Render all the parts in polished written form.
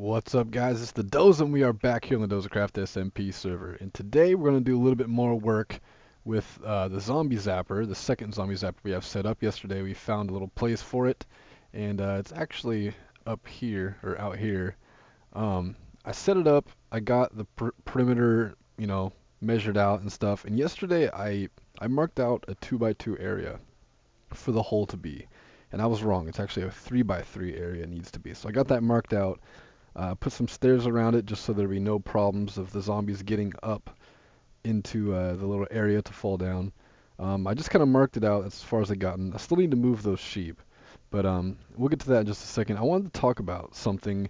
What's up, guys? It's the Doza, and we are back here on the Dozacraft SMP server. And today we're going to do a little bit more work with the zombie zapper, the second zombie zapper we have set up. Yesterday we found a little place for it, and it's actually up here, or out here. I set it up, I got the perimeter, measured out and stuff, and yesterday I marked out a 2x2 area for the hole to be. And I was wrong. It's actually a 3x3 area it needs to be. So I got that marked out. Put some stairs around it just so there'd be no problems of the zombies getting up into the little area to fall down. I just kind of marked it out as far as I gotten. I still need to move those sheep, but we'll get to that in just a second. I wanted to talk about something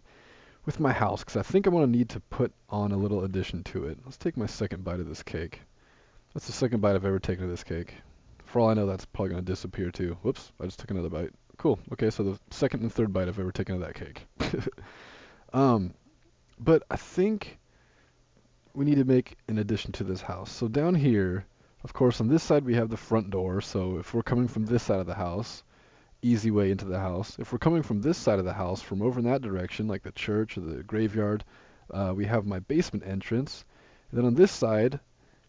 with my house because I think I'm going to need to put on a little addition to it. Let's take my second bite of this cake. That's the second bite I've ever taken of this cake. For all I know, that's probably going to disappear too. Whoops, I just took another bite. Cool. Okay, so the second and third bite I've ever taken of that cake. Um, but I think we need to make an addition to this house. So down here, of course, on this side we have the front door. So if we're coming from this side of the house, easy way into the house. If we're coming from this side of the house, from over in that direction, like the church or the graveyard, we have my basement entrance. And then on this side,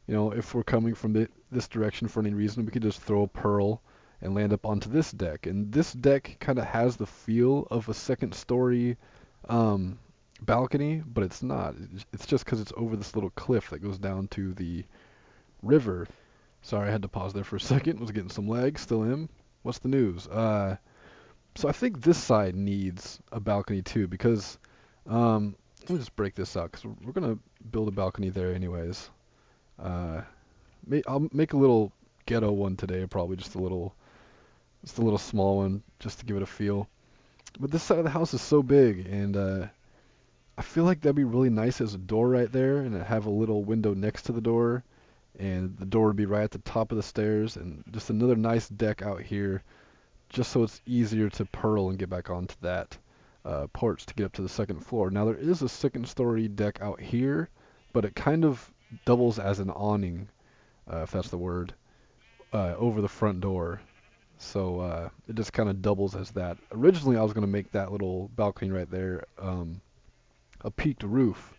if we're coming from this direction for any reason, we could just throw a pearl and land up onto this deck. And this deck kind of has the feel of a second story balcony, but it's not. It's just because it's over this little cliff that goes down to the river. Sorry, I had to pause there for a second. Was getting some lag. Still am. What's the news? So I think this side needs a balcony too, because let me just break this out, because we're gonna build a balcony there anyways. I'll make a little ghetto one today, probably just a little small one, just to give it a feel. But this side of the house is so big, and I feel like that'd be really nice as a door right there, and have a little window next to the door, and the door would be right at the top of the stairs, and just another nice deck out here, just so it's easier to pearl and get back onto that porch to get up to the second floor. Now there is a second story deck out here, but it kind of doubles as an awning, if that's the word, over the front door. So it just kind of doubles as that. Originally I was going to make that little balcony right there a peaked roof,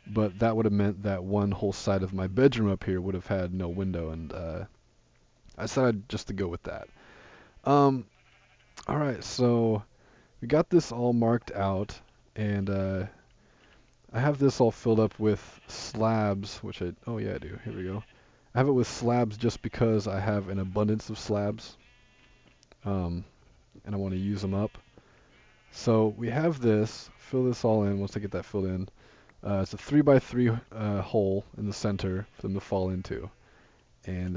but that would have meant that one whole side of my bedroom up here would have had no window, and I decided just to go with that. Alright, so we got this all marked out, and I have this all filled up with slabs, which oh yeah I do, here we go. I have it with slabs just because I have an abundance of slabs, and I want to use them up. So we have this, fill this all in once I get that filled in. It's a 3x3 hole in the center for them to fall into. And,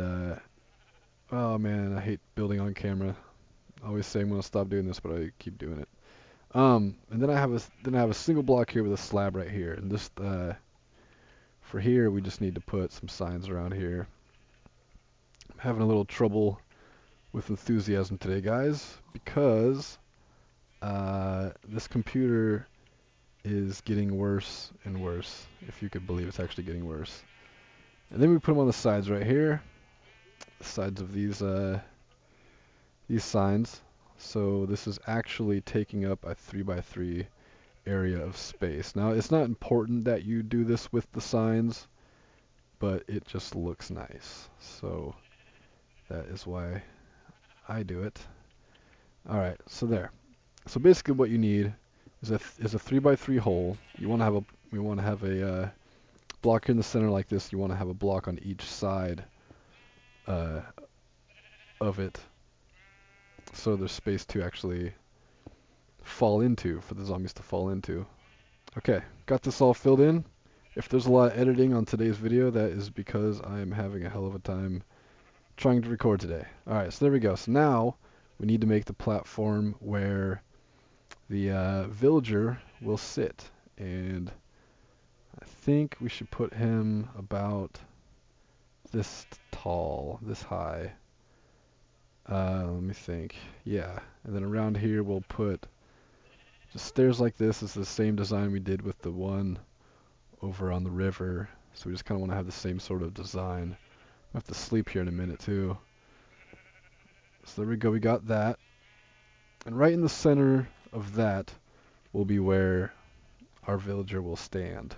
oh man, I hate building on camera. I always say I'm going to stop doing this, but I keep doing it. And then I have a single block here with a slab right here. And just, for here, we just need to put some signs around here. I'm having a little trouble with enthusiasm today, guys, because this computer is getting worse and worse, if you could believe it's actually getting worse. And then we put them on the sides right here, the sides of these signs. So this is actually taking up a 3x3 area of space. Now it's not important that you do this with the signs, but it just looks nice. So that is why I do it. Alright, so there. So basically what you need is a 3x3 hole. We want to have a block here in the center like this. You want to have a block on each side of it, so there's space to actually fall into, for the zombies to fall into. Okay, got this all filled in. If there's a lot of editing on today's video, that is because I am having a hell of a time trying to record today. Alright, so there we go. So now we need to make the platform where the villager will sit, and I think we should put him about this tall, this high. Let me think. Yeah, and then around here we'll put just stairs like this. It's the same design we did with the one over on the river, so we just kind of want to have the same sort of design. I have to sleep here in a minute too. So there we go, we got that. And right in the center of that will be where our villager will stand.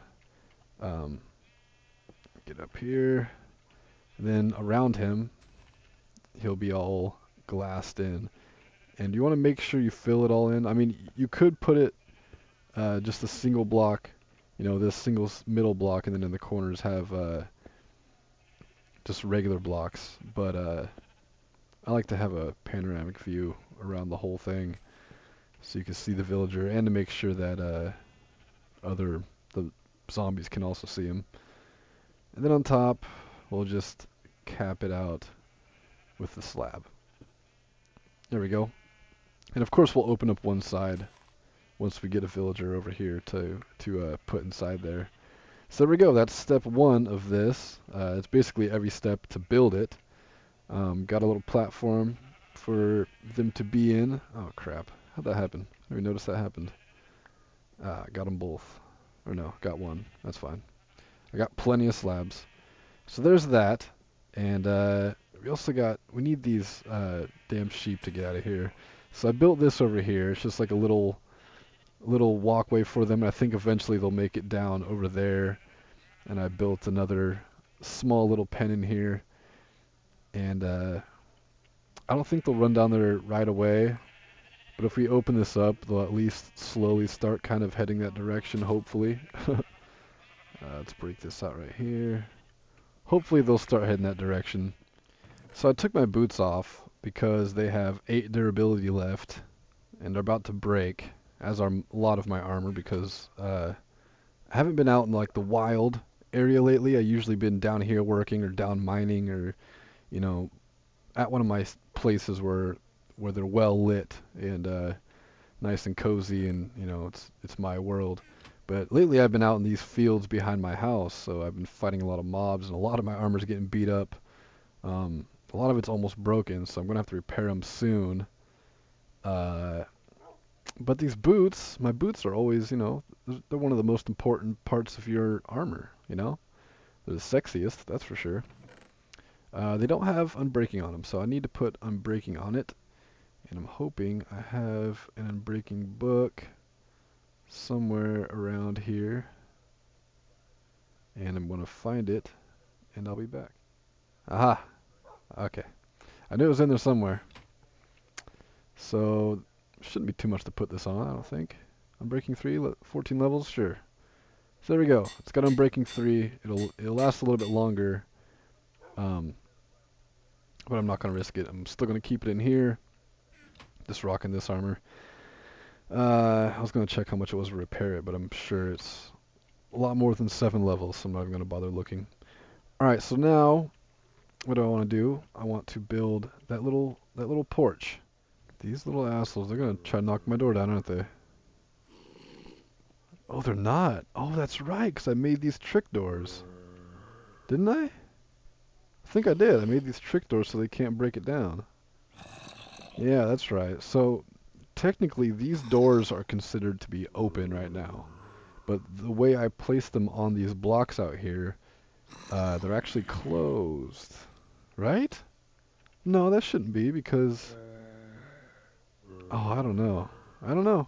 Get up here. And then around him, he'll be all glassed in. And you want to make sure you fill it all in. I mean, you could put it just a single block, this single middle block, and then in the corners have just regular blocks. But I like to have a panoramic view around the whole thing, so you can see the villager, and to make sure that the zombies can also see him. And then on top, we'll just cap it out with the slab. There we go. And of course we'll open up one side once we get a villager over here to put inside there. So there we go. That's step one of this. It's basically every step to build it. Got a little platform for them to be in. Oh crap. How'd that happen? I didn't even notice that happened. Got them both. Or no, got one. That's fine. I got plenty of slabs. So there's that. And we need these damn sheep to get out of here. So I built this over here. It's just like a little walkway for them. I think eventually they'll make it down over there. And I built another small little pen in here. And I don't think they'll run down there right away. But if we open this up, they'll at least slowly start kind of heading that direction, hopefully. Let's break this out right here. Hopefully they'll start heading that direction. So I took my boots off because they have 8 durability left and they're about to break, as are a lot of my armor, because I haven't been out in like the wild area lately. I usually been down here working or down mining, or at one of my places where they're well lit and nice and cozy, and it's my world. But lately I've been out in these fields behind my house, so I've been fighting a lot of mobs, and a lot of my armor's getting beat up. A lot of it's almost broken, so I'm going to have to repair them soon. But these boots, my boots are always, they're one of the most important parts of your armor, They're the sexiest, that's for sure. They don't have unbreaking on them, so I need to put unbreaking on it. And I'm hoping I have an unbreaking book somewhere around here. And I'm going to find it, and I'll be back. Aha! Okay. I knew it was in there somewhere. So, shouldn't be too much to put this on, I don't think. Unbreaking 3, 14 levels? Sure. So there we go. It's got Unbreaking 3. It'll last a little bit longer. But I'm not going to risk it. I'm still going to keep it in here. Just rocking this armor. I was going to check how much it was to repair it, but I'm sure it's a lot more than 7 levels, so I'm not even going to bother looking. Alright, so now, what do I want to do? I want to build that little porch. These little assholes, they're going to try to knock my door down, aren't they? Oh, they're not. Oh, that's right, because I made these trick doors. Didn't I? I think I did. I made these trick doors so they can't break it down. Yeah, that's right. So, technically, these doors are considered to be open right now. But the way I placed them on these blocks out here, they're actually closed. Right? No, that shouldn't be, because... Oh, I don't know. I don't know.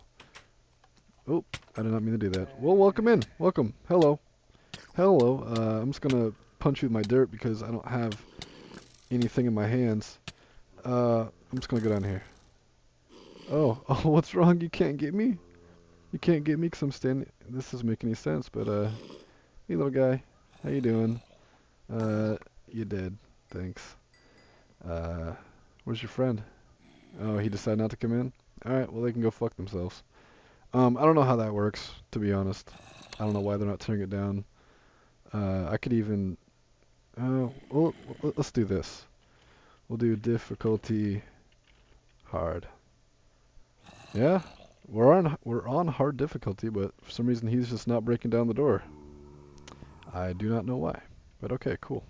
Oh, I did not mean to do that. Well, welcome in. Welcome. Hello. Hello. I'm just going to punch you with my dirt because I don't have anything in my hands. I'm just going to go down here. Oh, what's wrong? You can't get me? You can't get me because I'm standing... This doesn't make any sense, but, hey, little guy. How you doing? You dead. Thanks. Where's your friend? Oh, he decided not to come in? Alright, well, they can go fuck themselves. I don't know how that works, to be honest. I don't know why they're not turning it down. I could even... well, let's do this. We'll do difficulty hard. Yeah, we're on hard difficulty, but for some reason he's just not breaking down the door. I do not know why, but okay, cool.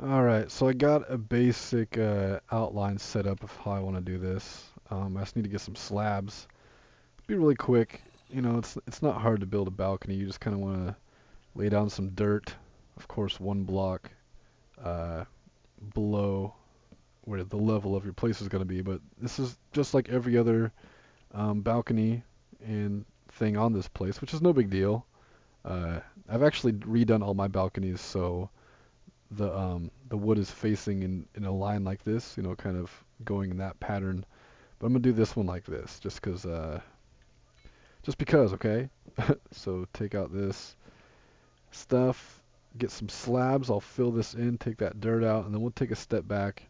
Alright, so I got a basic outline set up of how I want to do this. I just need to get some slabs. Be really quick. It's not hard to build a balcony. You just kind of want to lay down some dirt. Of course, 1 block below where the level of your place is going to be. But this is just like every other balcony and thing on this place, which is no big deal. I've actually redone all my balconies so the wood is facing in a line like this, you know, kind of going in that pattern. But I'm gonna do this one like this, just because, okay? So take out this stuff, get some slabs, I'll fill this in, take that dirt out, and then we'll take a step back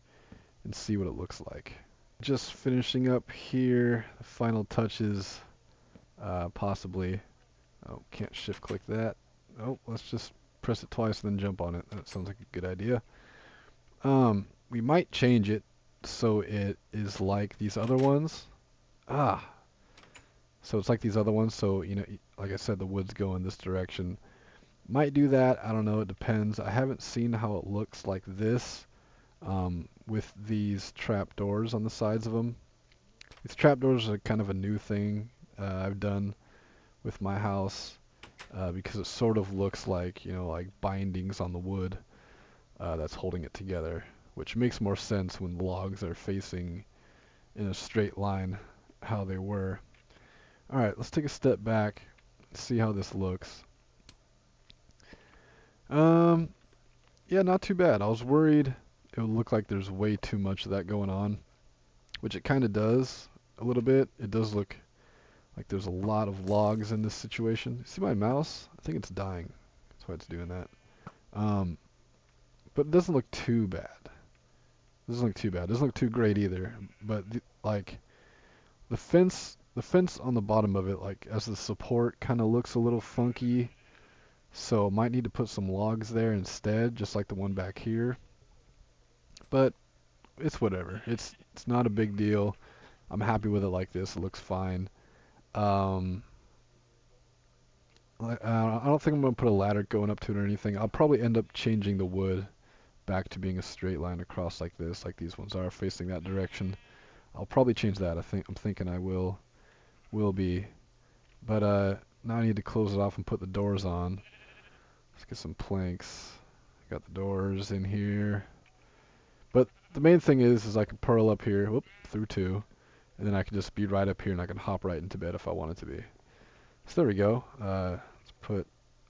and see what it looks like. Just finishing up here, the final touches, possibly. Oh, can't shift click that. Oh, let's just press it twice and then jump on it. That sounds like a good idea. We might change it so it is like these other ones. So it's like these other ones, so, you know, like I said, the wood's go in this direction. Might do that, I don't know, it depends. I haven't seen how it looks like this with these trapdoors on the sides of them. These trapdoors are kind of a new thing I've done with my house because it sort of looks like, you know, like bindings on the wood that's holding it together, which makes more sense when logs are facing in a straight line how they were. Alright, let's take a step back, see how this looks. Yeah, not too bad. I was worried it would look like there's way too much of that going on, which it kind of does a little bit. It does look like there's a lot of logs in this situation. See my mouse? I think it's dying. That's why it's doing that. But it doesn't look too bad. It doesn't look too bad. It doesn't look too great either. But like the fence on the bottom of it, like as the support, kind of looks a little funky. So might need to put some logs there instead, just like the one back here. But it's whatever. It's not a big deal. I'm happy with it like this. It looks fine. I don't think I'm going to put a ladder going up to it or anything. I'll probably end up changing the wood back to being a straight line across like this, like these ones are facing that direction. I'll probably change that. I'm thinking I will be. But now I need to close it off and put the doors on. Let's get some planks. Got the doors in here. But the main thing is I can purl up here, whoop, through two, and then I can just be right up here and I can hop right into bed if I want it to be. So there we go. Let's put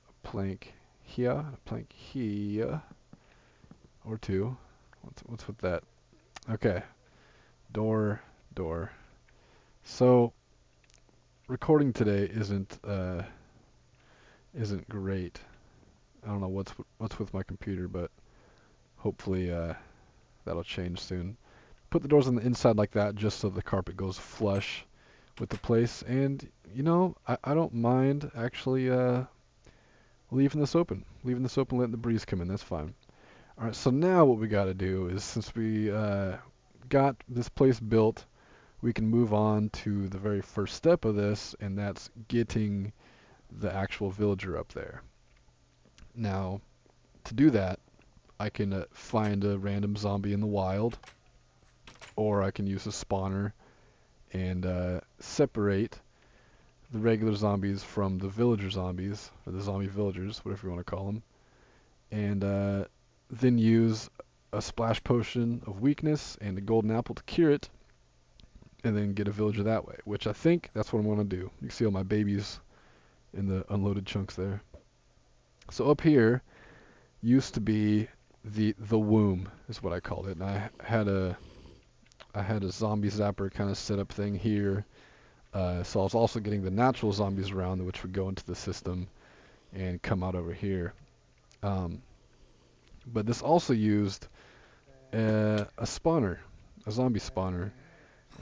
a plank here, a plank here, or two. What's with that? Okay. Door. So recording today isn't great. I don't know what's with my computer, but hopefully that'll change soon. Put the doors on the inside like that just so the carpet goes flush with the place. And, you know, I don't mind actually leaving this open. Letting the breeze come in. That's fine. Alright, so now what we got to do is, since we got this place built, we can move on to the very first step of this, and that's getting the actual villager up there. Now, to do that, I can find a random zombie in the wild, or I can use a spawner and separate the regular zombies from the villager zombies, or the zombie villagers, whatever you want to call them, and then use a splash potion of weakness and a golden apple to cure it, and then get a villager that way, which I think that's what I'm going to do. You can see all my babies in the unloaded chunks there. So up here used to be the womb, is what I called it, and I had a zombie zapper kind of setup thing here. So I was also getting the natural zombies around, which would go into the system and come out over here. But this also used a spawner, a zombie spawner,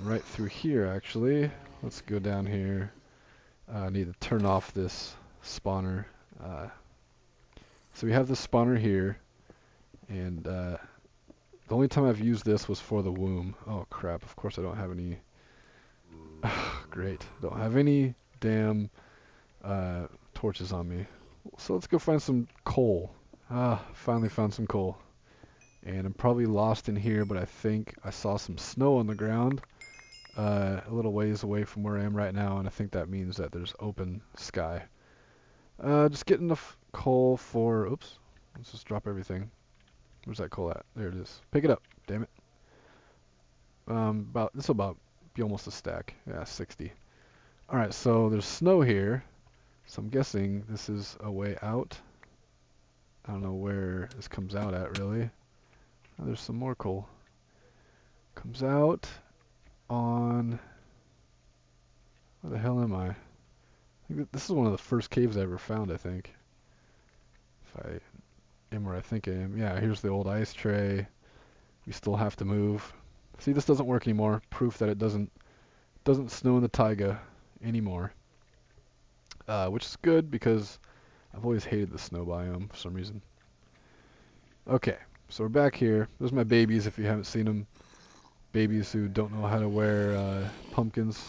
right through here actually. Let's go down here. I need to turn off this spawner. So we have this spawner here, and the only time I've used this was for the womb. Oh crap, of course I don't have any. Great, don't have any damn torches on me. So let's go find some coal. Finally found some coal. And I'm probably lost in here, but I think I saw some snow on the ground a little ways away from where I am right now, and I think that means that there's open sky. Just get enough coal for, oops, let's just drop everything. Where's that coal at? There it is. Pick it up, damn it. This will about be almost a stack. Yeah, 60. Alright, so there's snow here, so I'm guessing this is a way out. I don't know where this comes out at, really. Oh, there's some more coal. Comes out on... Where the hell am I? I think this is one of the first caves I ever found, I think. If I am where I think I am. Yeah, here's the old ice tray. We still have to move. See, this doesn't work anymore. Proof that it doesn't snow in the taiga anymore. Which is good because I've always hated the snow biome for some reason. Okay, so we're back here. Those are my babies if you haven't seen them. Babies who don't know how to wear pumpkins.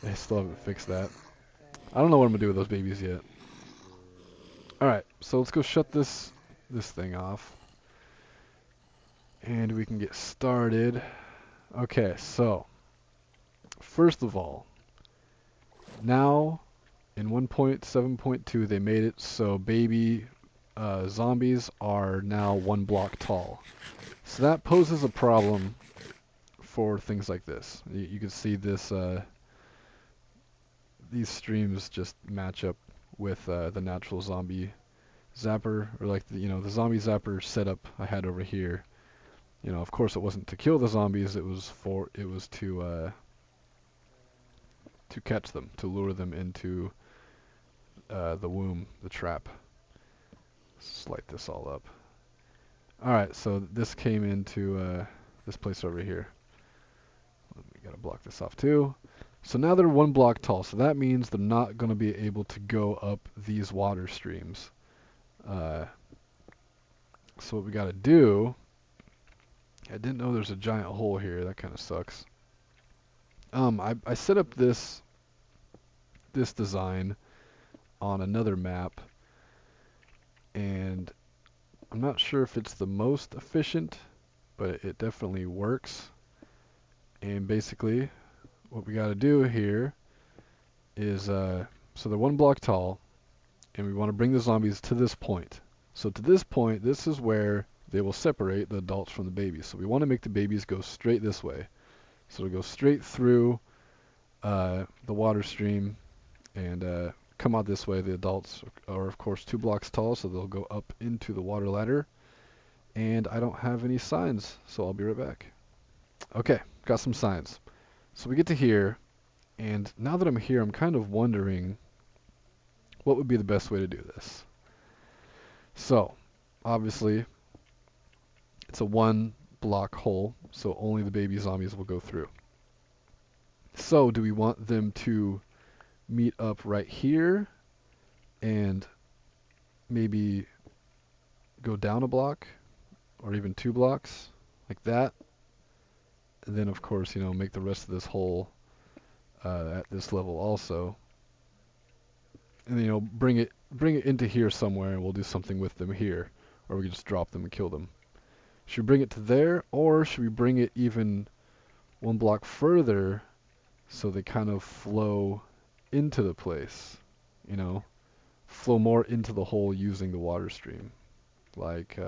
They still haven't fixed that. I don't know what I'm going to do with those babies yet. Alright, so let's go shut this thing off. And we can get started. Okay, so first of all, now in 1.7.2 they made it so baby zombies are now 1 block tall. So that poses a problem for things like this. You can see this these streams just match up with the natural zombie zapper, or like the zombie zapper setup I had over here. Of course it wasn't to kill the zombies, it was to catch them, to lure them into the womb, the trap. Let's light this all up. Alright, so this came into this place over here. We gotta block this off too. So now they're 1 block tall, so that means they're not going to be able to go up these water streams. So what we gotta do... I didn't know there's a giant hole here, that kind of sucks. I set up this design on another map, and I'm not sure if it's the most efficient, but it definitely works. And basically what we got to do here is so they're 1 block tall, and we want to bring the zombies to this point. So to this point, this is where they will separate the adults from the babies. So we want to make the babies go straight this way. So it'll go straight through the water stream and come out this way. The adults are of course 2 blocks tall, so they'll go up into the water ladder. And I don't have any signs, so I'll be right back. Okay, got some signs. So we get to here, and now that I'm here, I'm kind of wondering what would be the best way to do this. So, obviously, it's a 1 block hole, so only the baby zombies will go through. So, do we want them to meet up right here and maybe go down a block or even 2 blocks like that? And then, of course, make the rest of this hole at this level also. And then, bring it into here somewhere, and we'll do something with them here. Or we can just drop them and kill them. Should we bring it to there, or should we bring it even 1 block further so they kind of flow into the place? Flow more into the hole using the water stream. Like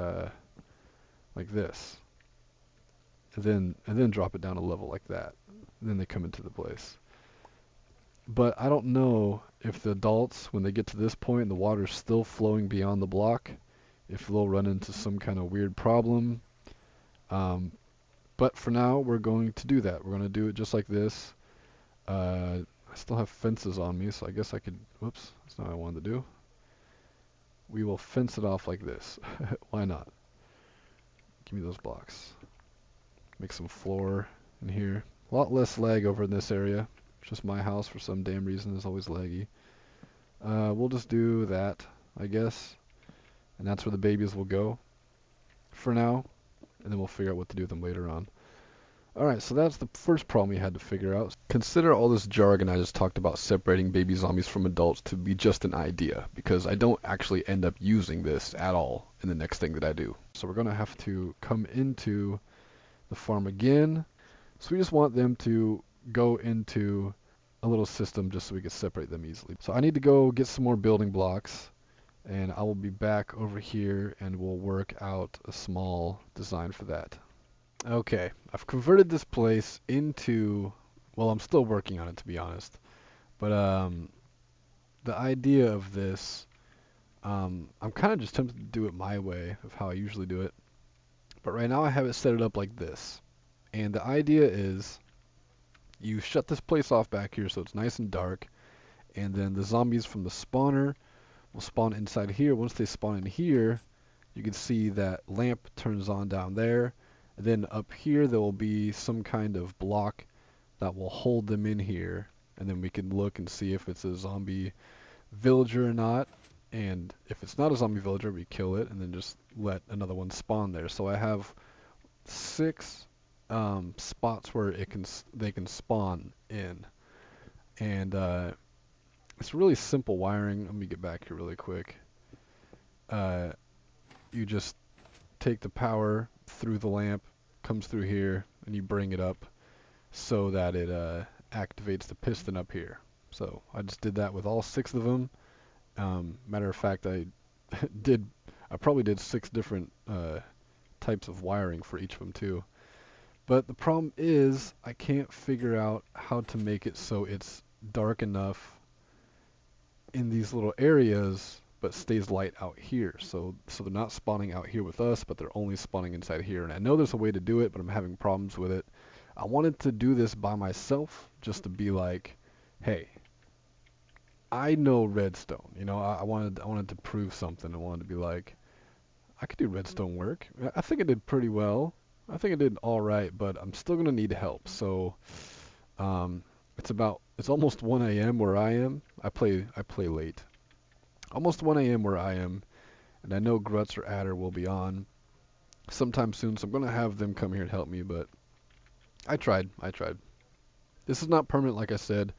this. And then drop it down a level like that. And then they come into the place. But I don't know if the adults, when they get to this point and the water's still flowing beyond the block, if they'll run into some kind of weird problem. But for now, we're going to do that. We're going to do it just like this. I still have fences on me, so I guess I could... Whoops, that's not what I wanted to do. We will fence it off like this. Why not? Give me those blocks. Make some floor in here. A lot less lag over in this area. Just my house, for some damn reason, is always laggy. We'll just do that, I guess. And that's where the babies will go for now. And then we'll figure out what to do with them later on. Alright, so that's the first problem we had to figure out. Consider all this jargon I just talked about separating baby zombies from adults to be just an idea, because I don't actually end up using this at all in the next thing that I do. So we're going to have to come into the farm again. So we just want them to go into a little system just so we can separate them easily. So I need to go get some more building blocks, and I will be back over here and we'll work out a small design for that. Okay, I've converted this place into, well, I'm still working on it, to be honest. But the idea of this, I'm kind of just tempted to do it my way of how I usually do it. But right now I have it set it up like this. And the idea is you shut this place off back here so it's nice and dark. And then the zombies from the spawner will spawn inside here. Once they spawn in here, you can see that lamp turns on down there. And then up here there will be some kind of block that will hold them in here. And then we can look and see if it's a zombie villager or not. And if it's not a zombie villager, we kill it and then just let another one spawn there. So I have 6 spots where they can spawn in. And it's really simple wiring. Let me get back here really quick. You just take the power through the lamp, comes through here, and you bring it up so that it activates the piston up here. So I just did that with all 6 of them. Matter of fact, I probably did 6 different types of wiring for each of them too. But the problem is I can't figure out how to make it so it's dark enough in these little areas but stays light out here. So they're not spawning out here with us, but they're only spawning inside here. And I know there's a way to do it, but I'm having problems with it. I wanted to do this by myself just to be like, hey, I know redstone. You know, I wanted to prove something. I wanted to be like, I could do redstone work. I think I did pretty well. I think I did all right, but I'm still gonna need help. So it's almost 1 a.m. where I am. I play late. Almost 1 a.m. where I am, and I know Gruts or Adder will be on sometime soon, so I'm gonna have them come here and help me. But I tried. This is not permanent, like I said.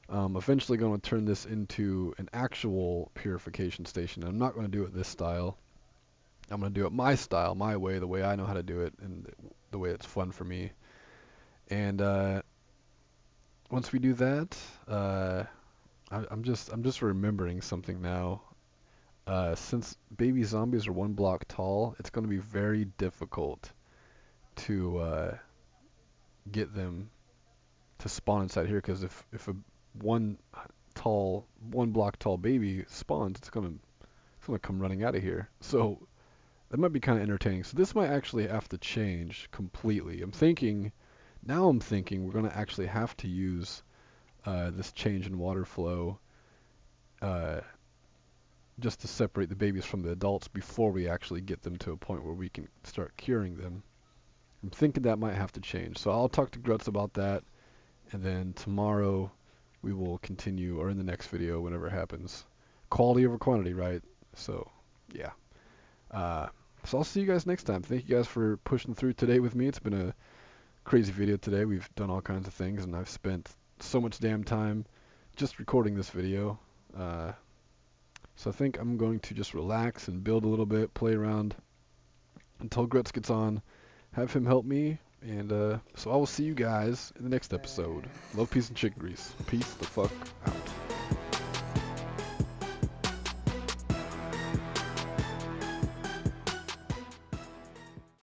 Eventually going to turn this into an actual purification station. I'm not going to do it this style. I'm going to do it my style, my way, the way I know how to do it, and the way it's fun for me. And once we do that, I'm just remembering something now. Since baby zombies are 1 block tall, it's going to be very difficult to get them to spawn inside here, because if a 1 block tall baby spawns, it's gonna come running out of here. So that might be kind of entertaining. So this might actually have to change completely. I'm thinking we're gonna actually have to use this change in water flow just to separate the babies from the adults before we actually get them to a point where we can start curing them. I'm thinking that might have to change. So I'll talk to Gruts about that, and then tomorrow we will continue, or in the next video, whenever it happens. Quality over quantity, right? So, yeah. So I'll see you guys next time. Thank you guys for pushing through today with me. It's been a crazy video today. We've done all kinds of things, and I've spent so much damn time just recording this video. So I think I'm going to just relax and build a little bit, play around until Gruts gets on, have him help me, and so I will see you guys in the next episode. Love, peace, and chicken grease. Peace the fuck out.